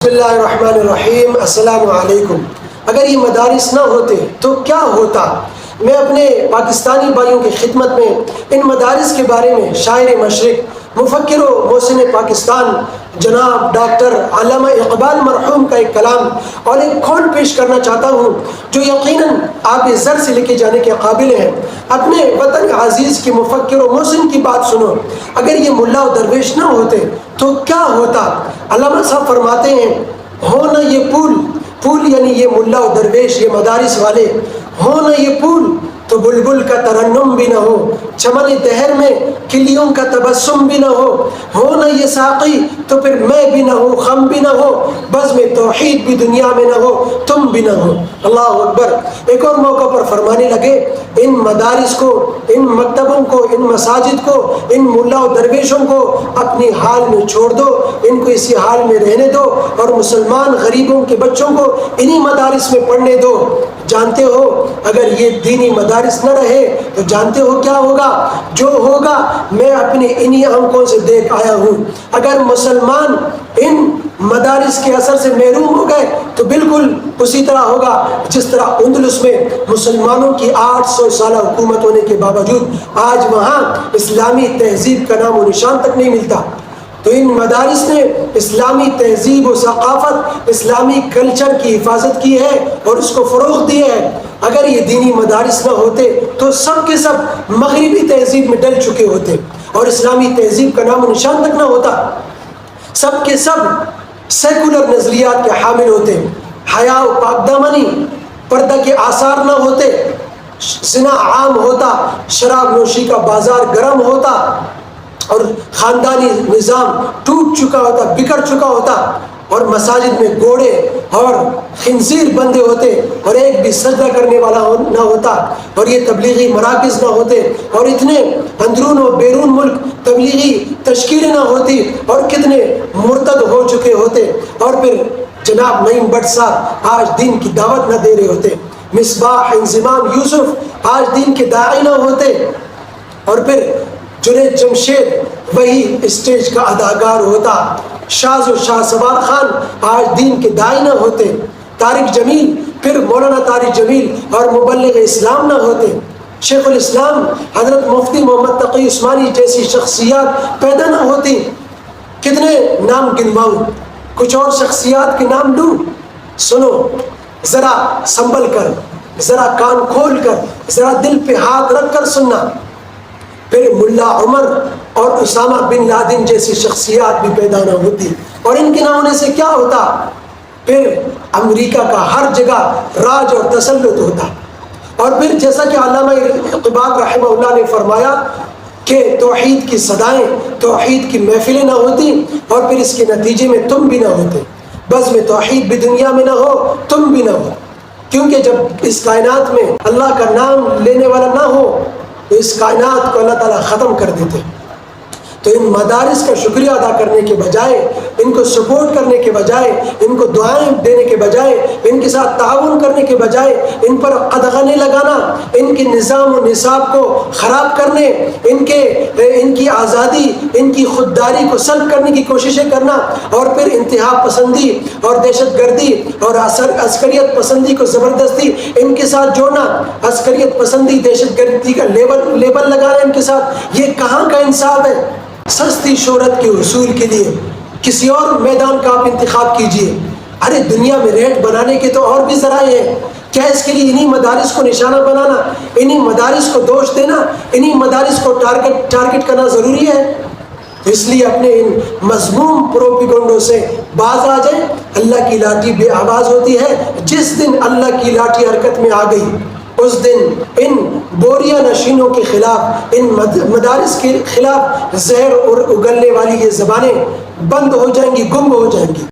بسم اللہ الرحمن الرحیم۔ السلام علیکم۔ اگر یہ مدارس نہ ہوتے تو کیا ہوتا؟ میں اپنے پاکستانی بھائیوں کی خدمت میں ان مدارس کے بارے میں شاعر مشرق، مفکر و محسن پاکستان جناب ڈاکٹر علامہ اقبال مرحوم کا ایک کلام اور ایک کھول پیش کرنا چاہتا ہوں جو یقیناً آپ زر سے لے کے جانے کے قابل ہیں۔ اپنے وطن عزیز کے مفکر و محسن کی بات سنو۔ اگر یہ ملا و درویش نہ ہوتے تو کیا ہوتا؟ علامہ صاحب فرماتے ہیں، ہو نہ یہ پھول یعنی یہ ملا و درویش، یہ مدارس والے، ہو نہ یہ پھول تو بلبل کا ترنم بھی نہ ہو، چمن دہر میں کلیوں کا تبسم بھی نہ ہو نہ یہ ساقی تو پھر میں بھی نہ ہوں، خم بھی نہ ہو، بزم توحید بھی دنیا میں نہ ہو، تم بھی نہ ہو۔ اللہ اکبر۔ ایک اور موقع پر فرمانے لگے، ان مدارس کو، ان مکتبوں کو، ان مساجد کو، ان ملا و درویشوں کو اپنی حال میں چھوڑ دو، ان کو اسی حال میں رہنے دو اور مسلمان غریبوں کے بچوں کو انہی مدارس میں پڑھنے دو۔ جانتے ہو اگر یہ دینی مدارس نہ رہے تو جانتے ہو کیا ہوگا؟ جو ہوگا میں اپنے انہی آنکھوں سے دیکھ آیا ہوں۔ اگر مسلمان ان مدارس کے اثر سے محروم ہو گئے تو بالکل اسی طرح ہوگا جس طرح اندلس میں مسلمانوں کی 800 سالہ حکومت ہونے کے باوجود آج وہاں اسلامی تہذیب کا نام و نشان تک نہیں ملتا۔ تو ان مدارس نے اسلامی تہذیب و ثقافت، اسلامی کلچر کی حفاظت کی ہے اور اس کو فروغ دی ہے۔ اگر یہ دینی مدارس نہ ہوتے تو سب کے سب مغربی تہذیب میں ڈل چکے ہوتے اور اسلامی تہذیب کا نام و نشان تک نہ ہوتا۔ سب کے سب سیکولر نظریات کے حامل ہوتے، حیا و پاک دامنی، پردہ کے آثار نہ ہوتے، زنا عام ہوتا، شراب نوشی کا بازار گرم ہوتا اور خاندانی نظام ٹوٹ چکا ہوتا، بکھر چکا ہوتا اور مساجد میں گھوڑے اور خنزیر بندے ہوتے اور ایک بھی سجدہ کرنے والا نہ ہوتا اور یہ تبلیغی مراکز نہ ہوتے اور اتنے اندرون و بیرون ملک تبلیغی تشکیلیں نہ ہوتی اور کتنے مرتد ہو چکے ہوتے اور پھر جناب نعیم بٹ صاحب آج دین کی دعوت نہ دے رہے ہوتے، مصباح انضمام یوسف آج دین کے داعی نہ ہوتے اور پھر جنید جمشید وہی اسٹیج کا اداکار ہوتا، شاز و شاہ سوار خان آج دین کے داعی نہ ہوتے، طارق جمیل پھر مولانا طارق جمیل اور مبلغ اسلام نہ ہوتے، شیخ الاسلام حضرت مفتی محمد تقی عثمانی جیسی شخصیات پیدا نہ ہوتی۔ کتنے نام گنواؤں، کچھ اور شخصیات کے نام لوں؟ سنو ذرا سنبھل کر، ذرا کان کھول کر، ذرا دل پہ ہاتھ رکھ کر سننا۔ پھر ملا عمر اور اسامہ بن لادن جیسی شخصیات بھی پیدا نہ ہوتی اور ان کے نہ ہونے سے کیا ہوتا؟ پھر امریکہ کا ہر جگہ راج اور تسلط ہوتا اور پھر جیسا کہ علامہ اقبال رحمہ اللہ نے فرمایا کہ توحید کی صدائیں، توحید کی محفلیں نہ ہوتی اور پھر اس کے نتیجے میں تم بھی نہ ہوتے، بزم توحید بھی دنیا میں نہ ہو، تم بھی نہ ہو، کیونکہ جب اس کائنات میں اللہ کا نام لینے والا نہ ہو تو اس کائنات کو اللہ تعالیٰ ختم کر دیتے۔ تو ان مدارس کا شکریہ ادا کرنے کے بجائے، ان کو سپورٹ کرنے کے بجائے، ان کو دعائیں دینے کے بجائے، ان کے ساتھ تعاون کرنے کے بجائے ان پر قدغنیں لگانا، ان کے نظام و نصاب کو خراب کرنے، ان کی آزادی، ان کی خودداری کو سلب کرنے کی کوششیں کرنا اور پھر انتہا پسندی اور دہشت گردی اور عسکریت پسندی کو زبردستی ان کے ساتھ جوڑنا، عسکریت پسندی، دہشت گردی کا لیبل لگانا ان کے ساتھ، یہ کہاں کا انصاف ہے؟ سستی شہرت کے حصول کے لیے کسی اور میدان کا آپ انتخاب کیجئے۔ ارے دنیا میں ریٹ بنانے کے تو اور بھی ذرائع ہیں، کیا اس کے لیے انہی مدارس کو نشانہ بنانا، انہی مدارس کو دوش دینا، انہی مدارس کو ٹارگٹ کرنا ضروری ہے؟ تو اس لیے اپنے ان مذموم پروپیگنڈوں سے باز آ جائیں۔ اللہ کی لاٹھی بے آواز ہوتی ہے، جس دن اللہ کی لاٹھی حرکت میں آ گئی اس دن ان بوریا نشینوں کے خلاف، ان مدارس کے خلاف زہر اور اگلنے والی یہ زبانیں بند ہو جائیں گی، گم ہو جائیں گی۔